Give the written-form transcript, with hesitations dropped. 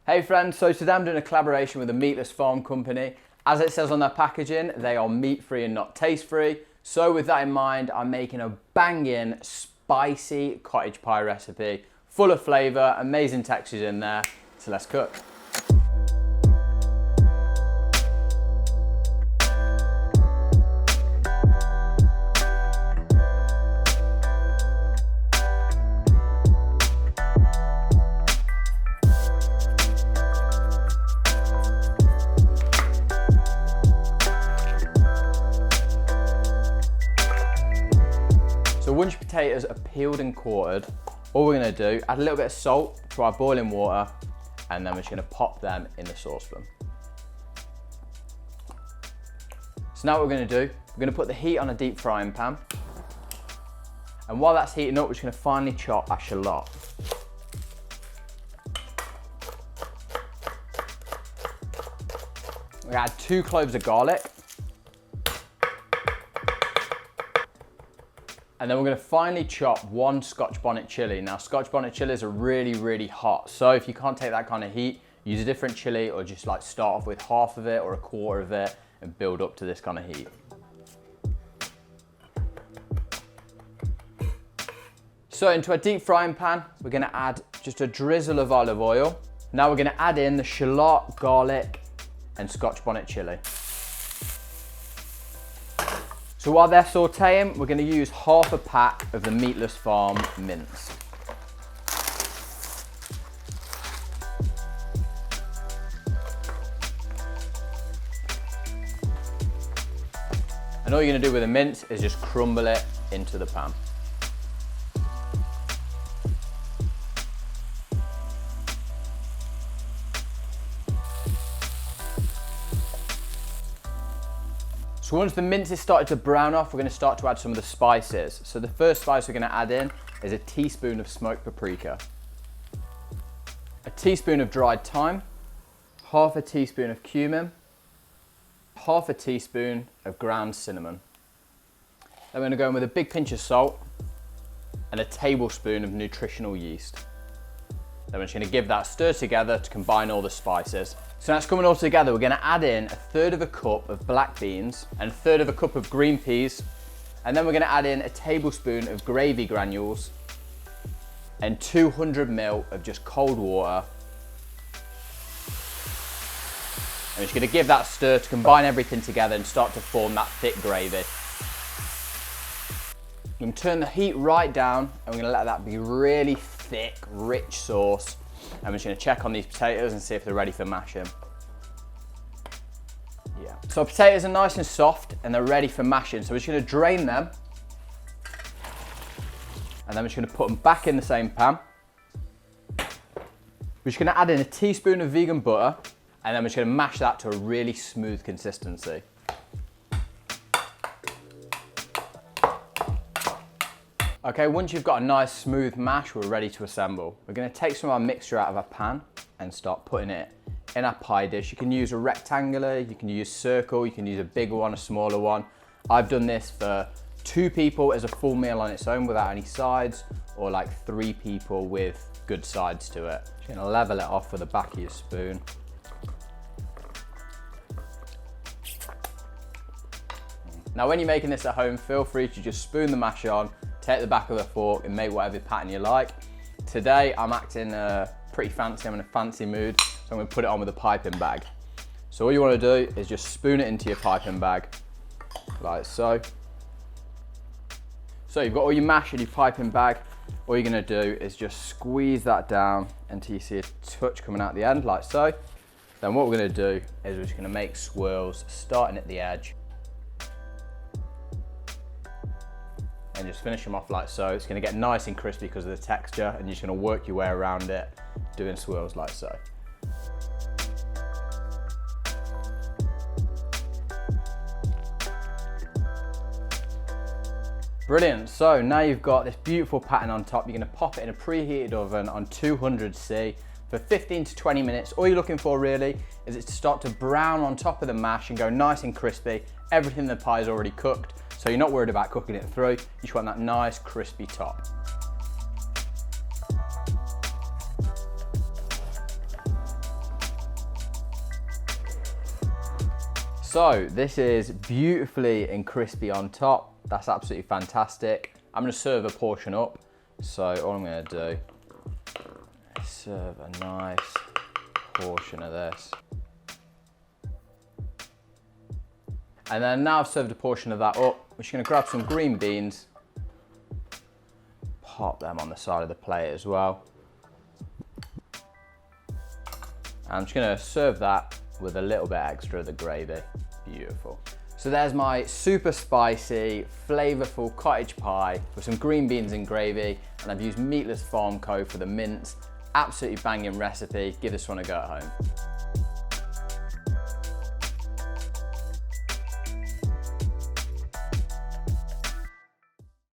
Hey friends, so today I'm doing a collaboration with the Meatless Farm company. As it says on their packaging, they are meat-free and not taste-free. So with that in mind, I'm making a banging spicy cottage pie recipe, full of flavour, amazing textures in there. So let's cook. So once your potatoes are peeled and quartered, all we're gonna do, add a little bit of salt to our boiling water, and then we're just gonna pop them in the saucepan. So now what we're gonna do, we're gonna put the heat on a deep frying pan. And while that's heating up, we're just gonna finely chop our shallot. We add 2 cloves of garlic. And then we're gonna finely chop 1 Scotch bonnet chilli. Now, Scotch bonnet chilies are really, really hot. So if you can't take that kind of heat, use a different chili or just like start off with half of it or a quarter of it and build up to this kind of heat. So into a deep frying pan, we're gonna add just a drizzle of olive oil. Now we're gonna add in the shallot, garlic, and Scotch bonnet chilli. So while they're sauteing, we're gonna use half a pack of the Meatless Farm mince. And all you're gonna do with the mince is just crumble it into the pan. So once the mince is started to brown off, we're going to start to add some of the spices. So the first spice we're going to add in is a teaspoon of smoked paprika, a teaspoon of dried thyme, half a teaspoon of cumin, half a teaspoon of ground cinnamon. Then we're going to go in with a big pinch of salt and a tablespoon of nutritional yeast. Then we're just going to give that a stir together to combine all the spices. So now it's coming all together, we're going to add in 1/3 cup of black beans and 1/3 cup of green peas. And then we're going to add in a tablespoon of gravy granules and 200 ml of just cold water. And we're just going to give that a stir to combine everything together and start to form that thick gravy. We're going to turn the heat right down and we're going to let that be really thick, rich sauce. And we're just going to check on these potatoes and see if they're ready for mashing. Yeah. So our potatoes are nice and soft and they're ready for mashing. So we're just going to drain them. And then we're just going to put them back in the same pan. We're just going to add in a teaspoon of vegan butter. And then we're just going to mash that to a really smooth consistency. Okay, once you've got a nice smooth mash, we're ready to assemble. We're gonna take some of our mixture out of our pan and start putting it in our pie dish. You can use a rectangular, you can use circle, you can use a bigger one, a smaller one. I've done this for 2 people as a full meal on its own without any sides, or like 3 people with good sides to it. Just gonna level it off with the back of your spoon. Now when you're making this at home, feel free to just spoon the mash on, take the back of the fork and make whatever pattern you like. Today I'm acting pretty fancy, I'm in a fancy mood, so I'm going to put it on with a piping bag. So all you want to do is just spoon it into your piping bag, like so. So you've got all your mash in your piping bag, all you're going to do is just squeeze that down until you see a touch coming out the end, like so. Then what we're going to do is we're just going to make swirls starting at the edge. And just finish them off like so. It's going to get nice and crispy because of the texture, and you're just going to work your way around it doing swirls like so. Brilliant, so now you've got this beautiful pattern on top. You're going to pop it in a preheated oven on 200°C for 15 to 20 minutes. All you're looking for really is it to start to brown on top of the mash and go nice and crispy. Everything in the pie is already cooked, so you're not worried about cooking it through. You just want that nice crispy top. So this is beautifully and crispy on top. That's absolutely fantastic. I'm gonna serve a portion up. So all I'm gonna do is serve a nice portion of this. And then now I've served a portion of that up, we're just gonna grab some green beans, pop them on the side of the plate as well. I'm just gonna serve that with a little bit extra of the gravy. Beautiful. So there's my super spicy, flavorful cottage pie with some green beans and gravy, and I've used Meatless Farm Co for the mince. Absolutely banging recipe. Give this one a go at home.